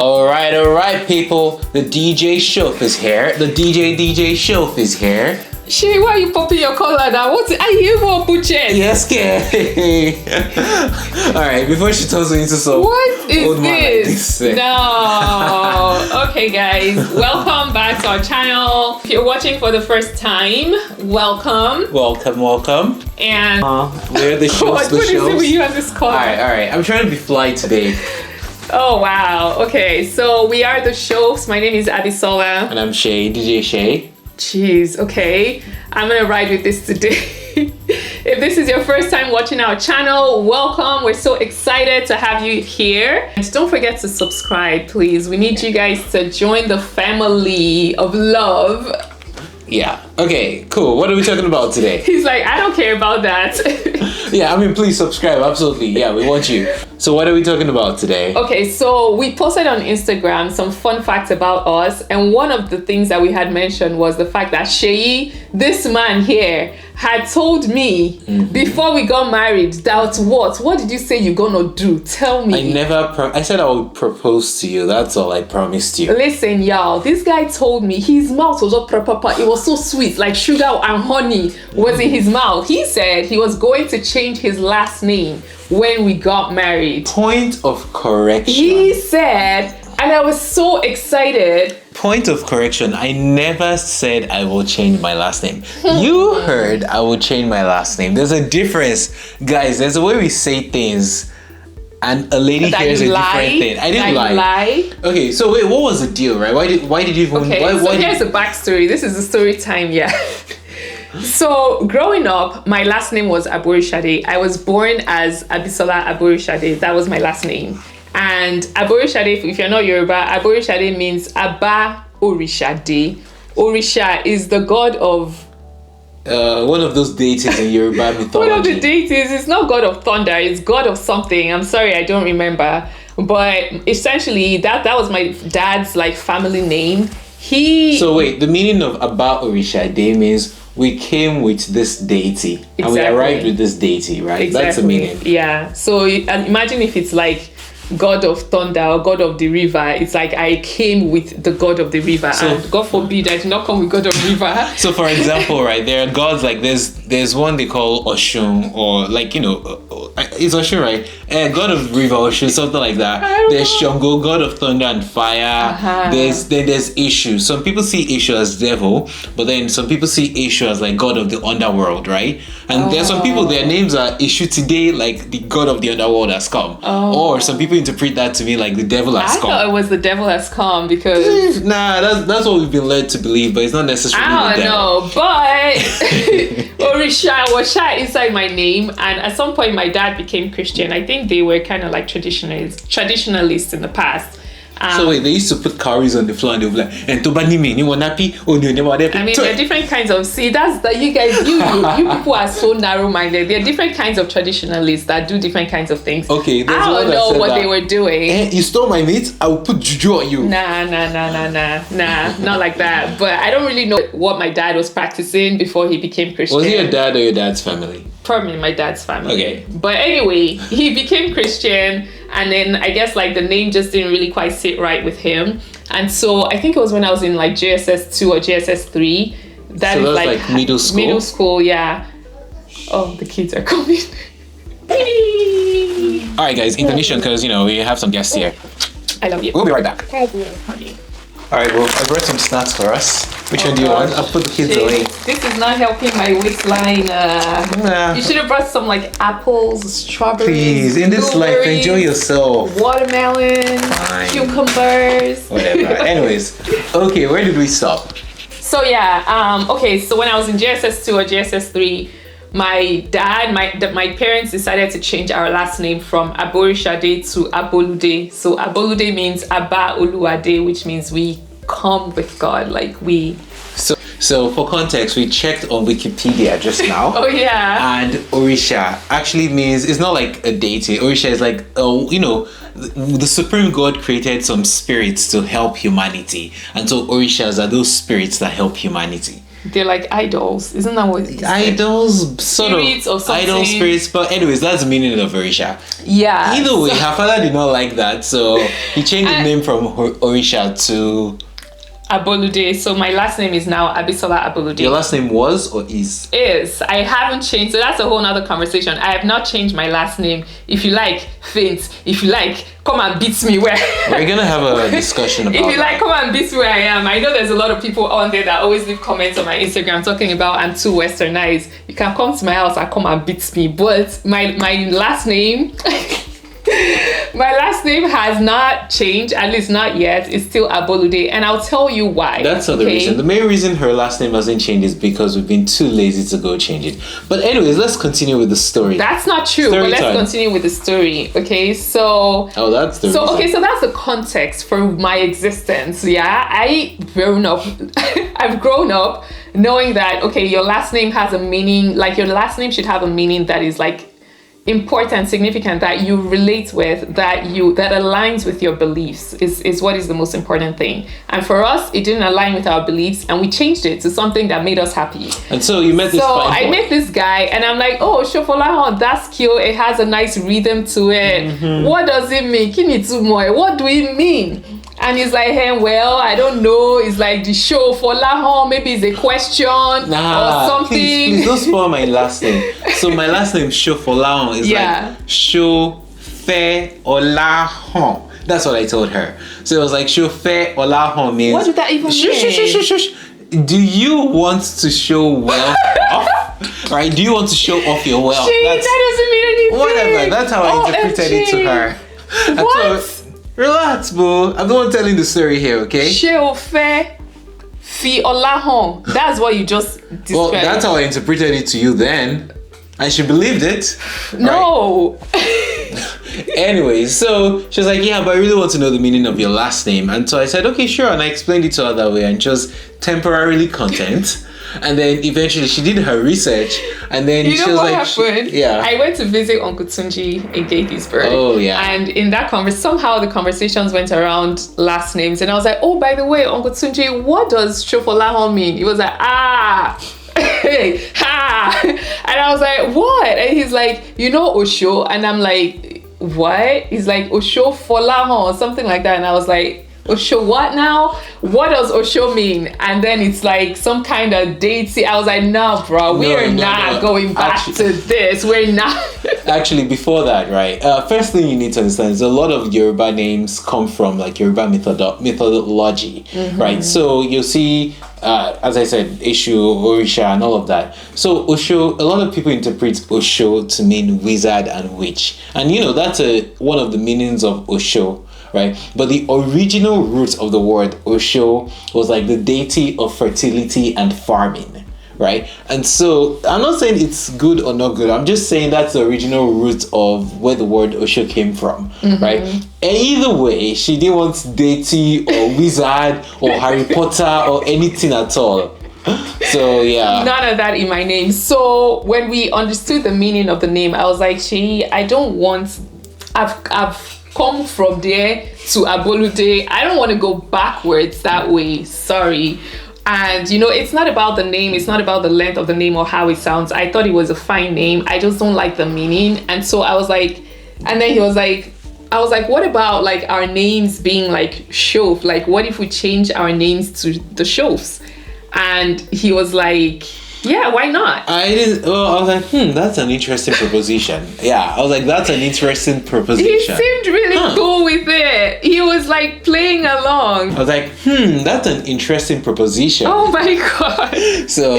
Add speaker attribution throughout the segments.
Speaker 1: All right, people. The DJ Shof is here. The DJ Shof is here.
Speaker 2: Shay, why are you popping your collar now? What are you even butchering?
Speaker 1: Yes, okay. All right, before she turns me into some
Speaker 2: what is
Speaker 1: old man like
Speaker 2: this?
Speaker 1: this.
Speaker 2: No. Okay, guys. Welcome back to our channel. If you're watching for the first time, welcome.
Speaker 1: Welcome.
Speaker 2: And
Speaker 1: we're the shows.
Speaker 2: what is it with you on this collar?
Speaker 1: All right. I'm trying to be fly today.
Speaker 2: Oh, wow. Okay, so we are the shows. My name is Abisola.
Speaker 1: And I'm Shay, DJ Shay.
Speaker 2: Jeez, okay. I'm gonna ride with this today. If this is your first time watching our channel, welcome. We're so excited to have you here. And don't forget to subscribe, please. We need you guys to join the family of love.
Speaker 1: Yeah. Okay, cool. What are we talking about today?
Speaker 2: He's like, I don't care about that.
Speaker 1: Yeah, I mean, please subscribe. Absolutely. Yeah, we want you. So what are we talking about today?
Speaker 2: Okay, so we posted on Instagram some fun facts about us. And one of the things that we had mentioned was the fact that Sheyi, this man here, had told me before we got married that what did you say you're gonna do? Tell me.
Speaker 1: I said I would propose to you. That's all I promised you.
Speaker 2: Listen, y'all, this guy told me his mouth was all proper. It was so sweet, like sugar and honey was in his mouth. He said he was going to change his last name when we got married.
Speaker 1: Point of correction.
Speaker 2: He said, and I was so excited.
Speaker 1: Point of correction. I never said I will change my last name. You heard I will change my last name. There's a difference. Guys, there's a way we say things and a lady hears a different thing. I didn't lie. Okay, so wait, what was the deal, right? Why did you even...
Speaker 2: Okay, here's the backstory. This is the story time, yeah. So growing up, my last name was Aborishade. I was born as Abisola Aborishade. That was my last name. And Aborishade, if you're not Yoruba, Aborishade means Abba Orishade. Orisha is the god of...
Speaker 1: one of those deities in Yoruba mythology.
Speaker 2: One of the deities. It's not god of thunder. It's god of something. I'm sorry, I don't remember. But essentially, that was my dad's like family name. So
Speaker 1: wait, the meaning of Abba Orishade means we came with this deity.
Speaker 2: Exactly.
Speaker 1: And we arrived with this deity, right?
Speaker 2: Exactly.
Speaker 1: That's the meaning.
Speaker 2: Yeah. So imagine if it's like God of thunder or God of the river. It's like I came with the God of the river, and God forbid I did not come with God of the river.
Speaker 1: So for example, right, there are gods like there's one they call Oshun, or like, you know, it's Oshun, right? God of river, Oshun, something like that. There's Shango, God of thunder and fire. There's Eshu. Some people see Eshu as devil, but then some people see Eshu as like God of the underworld, right? And there's some people, their names are Eshu today, like the God of the underworld has come. Or some people interpret that to be like the devil has come.
Speaker 2: I thought it was the devil has come because...
Speaker 1: Nah, that's what we've been led to believe, but it's not necessarily the devil.
Speaker 2: I don't know, but Orisha was shy inside my name, and at some point my dad became Christian. I think they were kind of like traditionalists in the past.
Speaker 1: So wait, they used to put cowries on the floor and they would be like, and I mean,
Speaker 2: there are different kinds of... See, that's that you guys, you people are so narrow-minded. There are different kinds of traditionalists that do different kinds of things.
Speaker 1: Okay,
Speaker 2: I don't know what they were doing.
Speaker 1: You stole my meat, I will put juju on you.
Speaker 2: Nah, not like that. But I don't really know what my dad was practicing before he became Christian.
Speaker 1: Was he your dad or your dad's family?
Speaker 2: Probably my dad's family.
Speaker 1: Okay.
Speaker 2: But anyway, he became Christian, and then I guess like the name just didn't really quite sit right with him. And so I think it was when I was in like JSS 2 or JSS 3. That
Speaker 1: so
Speaker 2: is
Speaker 1: like middle school?
Speaker 2: Middle school, yeah. Oh, the kids are coming.
Speaker 1: Alright guys, intermission, because, you know, we have some guests here.
Speaker 2: I love you.
Speaker 1: We'll be right back. Alright, well, I brought some snacks for us. Which one do you want? I'll put the kids away.
Speaker 2: This is not helping my waistline. You should have brought some like apples, strawberries.
Speaker 1: Please, in this life, enjoy yourself.
Speaker 2: Watermelon, cucumbers.
Speaker 1: Whatever. Anyways, okay, where did we stop?
Speaker 2: So yeah, okay, so when I was in JSS 2 or JSS 3, my parents decided to change our last name from Aborishade to Abolude. So Abolude means Abba Oluwade, which means we come with God, like we...
Speaker 1: So for context, we checked on Wikipedia just now.
Speaker 2: Oh yeah.
Speaker 1: And Orisha actually means, it's not like a deity. Orisha is like, you know, the supreme God created some spirits to help humanity. And so Orishas are those spirits that help humanity.
Speaker 2: They're like idols. Isn't that what it is?
Speaker 1: Idols, sort
Speaker 2: Spirits or
Speaker 1: of
Speaker 2: something.
Speaker 1: idol spirits. But anyways, that's the meaning of Orisha.
Speaker 2: Yeah.
Speaker 1: Either way, her father did not like that, so he changed the name from Orisha to
Speaker 2: Abolude. So my last name is now Abisola Abolude.
Speaker 1: Your last name was or is?
Speaker 2: Is. I haven't changed. So that's a whole nother conversation. I have not changed my last name. If you like, faint. If you like, come and beat me where.
Speaker 1: We're gonna have a discussion about
Speaker 2: If you
Speaker 1: that.
Speaker 2: like, come and beat me where I am. I know there's a lot of people on there that always leave comments on my Instagram talking about I'm too westernized. You can come to my house and come and beat me. But my last name my last name has not changed, at least not yet. It's still Abolude, and I'll tell you why.
Speaker 1: That's not the reason. The main reason her last name hasn't changed is because we've been too lazy to go change it. But anyways, let's continue with the story.
Speaker 2: That's not true,
Speaker 1: Story
Speaker 2: but let's
Speaker 1: time.
Speaker 2: continue with the story. Okay, so
Speaker 1: That's the reason.
Speaker 2: okay, so that's the context for my existence. Yeah, I've grown up knowing that okay, your last name has a meaning. Like your last name should have a meaning that is like important, significant, that you relate with, that aligns with your beliefs is what is the most important thing. And for us, it didn't align with our beliefs, and we changed it to something that made us happy.
Speaker 1: And so you met this
Speaker 2: So
Speaker 1: fine
Speaker 2: I
Speaker 1: boy.
Speaker 2: met this guy, and I'm like, oh, Shofolahon, that's cute. It has a nice rhythm to it.
Speaker 1: Mm-hmm.
Speaker 2: What does it mean? Kinitumoy, what do it mean? And he's like, hey, well, I don't know. It's like the show for Lahon. Maybe it's a question or something.
Speaker 1: Please don't spoil my last name. So my last name Shofolaon is
Speaker 2: Yeah.
Speaker 1: like Shofe Olahon. That's what I told her. So it was like Shofe Olahon means.
Speaker 2: What did that even mean?
Speaker 1: Shush. Do you want to show wealth off? Right? Do you want to show off your wealth?
Speaker 2: That doesn't mean anything.
Speaker 1: Whatever. That's how I interpreted it to her. And
Speaker 2: What?
Speaker 1: so, relax, boo. I'm the one telling the story here, okay?
Speaker 2: Sheofe fi Olahon. That's what you just described.
Speaker 1: Well, that's how I interpreted it to you then. And she believed it.
Speaker 2: No.
Speaker 1: Anyway, so she was like, yeah, but I really want to know the meaning of your last name. And so I said, okay, sure. And I explained it to her that way, and she was temporarily content. And then eventually she did her research, and then
Speaker 2: You
Speaker 1: she
Speaker 2: know
Speaker 1: was
Speaker 2: what
Speaker 1: like,
Speaker 2: happened?
Speaker 1: yeah.
Speaker 2: I went to visit Uncle Tunji in Gettysburg.
Speaker 1: Oh, yeah.
Speaker 2: And in that somehow the conversations went around last names. And I was like, oh, by the way, Uncle Tunji, what does Shofolahon mean? He was like, hey, ha. And I was like, what? And he's like, you know Osho? And I'm like, what? He's like, Osho Folahon, something like that. And I was like, Osho what now? What does Osho mean? And then it's like some kind of deity. I was like, no, bro, we're not going back to this. We're not.
Speaker 1: Actually, before that, right? First thing you need to understand is a lot of Yoruba names come from like Yoruba mythology, right? So you'll see, as I said, Eshu, Orisha, and all of that. So Osho, a lot of people interpret Osho to mean wizard and witch, and you know that's one of the meanings of Osho. Right, but the original root of the word Osho was like the deity of fertility and farming, right? And so I'm not saying it's good or not good. I'm just saying that's the original root of where the word Osho came from, right? And either way, she didn't want deity or wizard or Harry Potter or anything at all. So yeah,
Speaker 2: none of that in my name. So when we understood the meaning of the name, I was like, I don't want. I've come from there to Abolude. I don't want to go backwards that way. Sorry. And you know, it's not about the name, it's not about the length of the name or how it sounds. I thought it was a fine name. I just don't like the meaning. And so I was like, and then he was like, I was like, what about like our names being like Shof? Like, what if we change our names to the Shofs? And he was like, yeah, why not?
Speaker 1: I was like, that's an interesting proposition. Yeah, I was like, that's an interesting proposition.
Speaker 2: He seemed really cool with it. He was like playing along.
Speaker 1: I was like, that's an interesting proposition.
Speaker 2: Oh my god.
Speaker 1: So,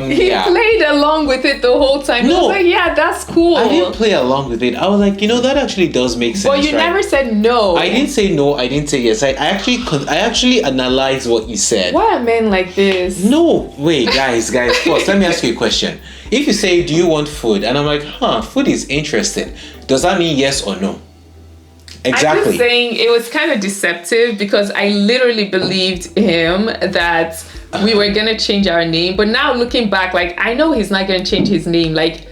Speaker 2: he played along with it the whole time. He was like, yeah, that's cool.
Speaker 1: I didn't play along with it. I was like, that actually does make sense.
Speaker 2: But you never said no.
Speaker 1: I didn't say no. I didn't say yes. I actually analyzed what you said.
Speaker 2: Why are men like this?
Speaker 1: No, wait, guys, pause. Let me ask you a question. If you say, do you want food? And I'm like, food is interesting. Does that mean yes or no? Exactly.
Speaker 2: I'm just saying it was kind of deceptive because I literally believed him that we were going to change our name. But now looking back, like, I know he's not going to change his name. Like,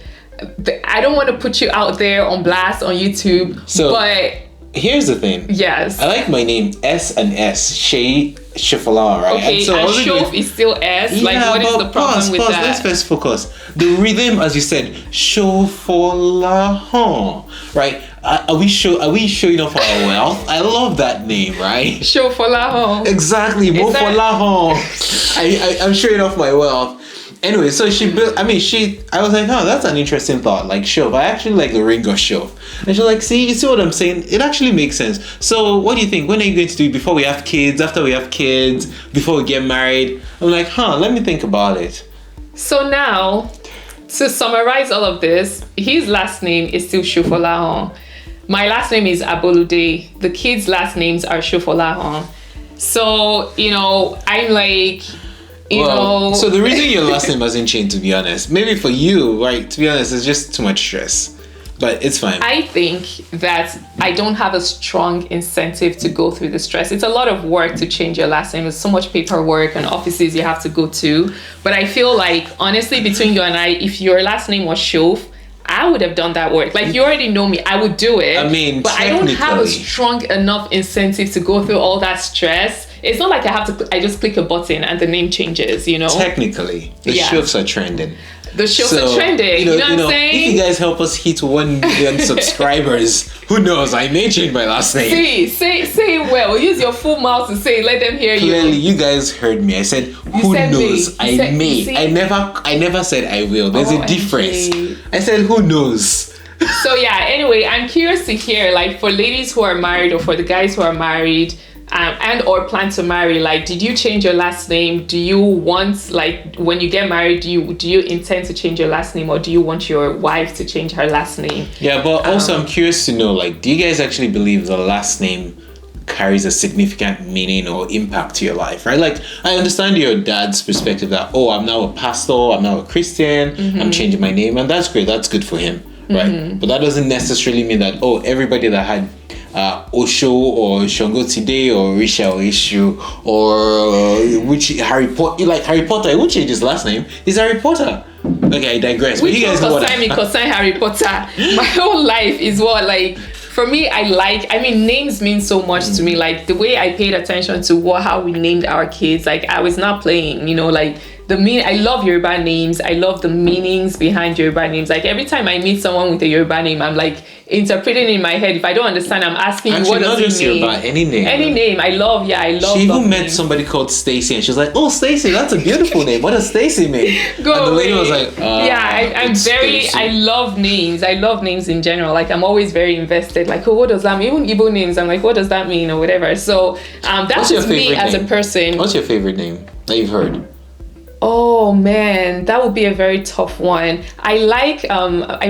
Speaker 2: I don't want to put you out there on blast on YouTube.
Speaker 1: So,
Speaker 2: but
Speaker 1: Here's the thing.
Speaker 2: Yes.
Speaker 1: I like my name S and S. Shay Shifala, right?
Speaker 2: Okay, and Shof is still S. Like, what is the problem with that?
Speaker 1: Let's first focus. The rhythm, as you said, Shofala, right? Are we showing off our wealth? I love that name, right?
Speaker 2: Shofala.
Speaker 1: Exactly, Mofala. I'm showing off my wealth. Anyway, so she built. I was like, oh, that's an interesting thought. Like Shove, I actually like the ring of Shove. And she's like, see, you see what I'm saying? It actually makes sense. So, what do you think? When are you going to do it? Before we have kids? After we have kids? Before we get married? I'm like, let me think about it.
Speaker 2: So now, to summarize all of this, his last name is still Shofolahon. My last name is Abolude. The kids' last names are Shofolahon. So, I'm like.
Speaker 1: So the reason your last name hasn't changed, to be honest, maybe for you, right, to be honest, it's just too much stress. But it's fine.
Speaker 2: I think that I don't have a strong incentive to go through the stress. It's a lot of work to change your last name. There's so much paperwork and offices you have to go to. But I feel like, honestly, between you and I, if your last name was Shof, I would have done that work. Like, you already know me, I would do it. But I don't have a strong enough incentive to go through all that stress. It's not like I just click a button and the name changes,
Speaker 1: Technically, the Shofs are trending.
Speaker 2: The Shofs are trending. You know what I'm saying?
Speaker 1: If you guys help us hit 1 million subscribers, who knows? I may change my last name.
Speaker 2: Say it well. Use your full mouth to say it. Let them hear
Speaker 1: Clearly,
Speaker 2: you.
Speaker 1: you guys heard me. I said, who knows? I may. I never said I will. There's a difference. I said, who knows?
Speaker 2: So yeah, anyway, I'm curious to hear, like, for ladies who are married or for the guys who are married, and or plan to marry, like, did you change your last name? Do you want, like, when you get married, do you intend to change your last name, or do you want your wife to change her last name?
Speaker 1: Yeah, but also I'm curious to know, like, do you guys actually believe the last name carries a significant meaning or impact to your life, right? Like, I understand your dad's perspective that, I'm now a pastor, I'm now a Christian, I'm changing my name, and that's great, that's good for him, right? But that doesn't necessarily mean that, everybody that had Osho or Shongo today or Risha or Ishu or which Harry Potter, he won't change his last name. He's Harry Potter. Okay, I digress.
Speaker 2: Which concern Harry Potter. My whole life is what, like, for me, names mean so much to me. Like, the way I paid attention to how we named our kids, like, I was not playing, like, I love Yoruba names. I love the meanings behind Yoruba names. Like, every time I meet someone with a Yoruba name, I'm like interpreting in my head. If I don't understand, I'm asking you, what does it mean?
Speaker 1: Yoruba, any name.
Speaker 2: Any name. I love. She
Speaker 1: even met somebody called Stacy, and she's like, "Oh, Stacy, that's a beautiful name. What does Stacy mean?" And the lady was like,
Speaker 2: I'm very. Stacey. I love names. I love names in general. Like, I'm always very invested. Like, what does that mean? Even Igbo names, I'm like, what does that mean, or whatever. So that's just me as a person.
Speaker 1: What's your favorite name that you've heard?
Speaker 2: Oh man, that would be a very tough one. I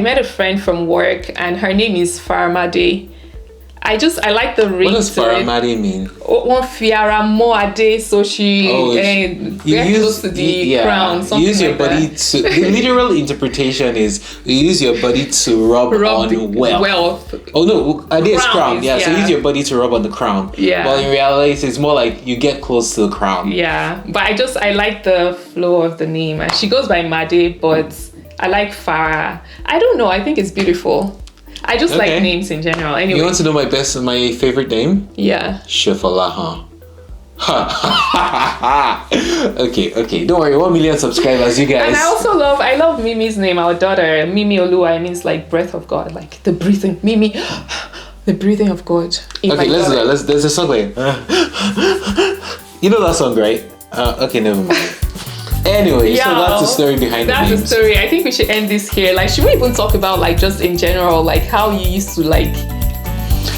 Speaker 2: met a friend from work and her name is Faramade. I like the ring.
Speaker 1: What does Faramade mean?
Speaker 2: So she gets close to the crown.
Speaker 1: You use your body to. The literal interpretation is you use your body to rub on wealth. Oh no, Ade is crown. Yeah, so use your body to rub on the crown. Yeah. But in reality, it's more like you get close to the crown.
Speaker 2: Yeah, but I like the flow of the name. She goes by Made, but I like Farah. I don't know. I think it's beautiful. I just like names in general. Anyway.
Speaker 1: You want to know my favorite name?
Speaker 2: Yeah.
Speaker 1: Shofalaha. Okay. Don't worry, 1 million subscribers, you guys.
Speaker 2: And I love Mimi's name, our daughter. Mimi Oluwa means like breath of God, like the breathing. Mimi, the breathing of God.
Speaker 1: Okay, let's do that. There's a song like, you know that song, right? Okay, never mind. Anyway, so that's the story behind the names.
Speaker 2: That's the story. I think we should end this here. Like, should we even talk about, like, just in general, like, how you used to, like...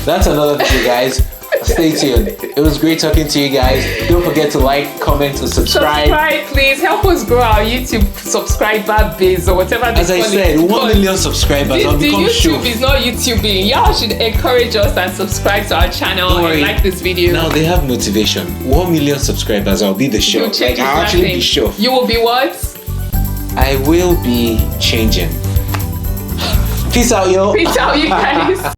Speaker 1: That's another video, guys. Stay tuned. It was great talking to you guys. Don't forget to like, comment, and subscribe.
Speaker 2: Subscribe, please. Help us grow our YouTube subscriber base or whatever they call it.
Speaker 1: As I said, 1 million subscribers. I'll become
Speaker 2: YouTube is not YouTubing. Y'all should encourage us and subscribe to our channel and like this video.
Speaker 1: Now they have motivation. 1 million subscribers. I'll be the show. Like, I'll actually be show.
Speaker 2: You will be what?
Speaker 1: I will be changing. Peace out, yo.
Speaker 2: Peace out, you guys.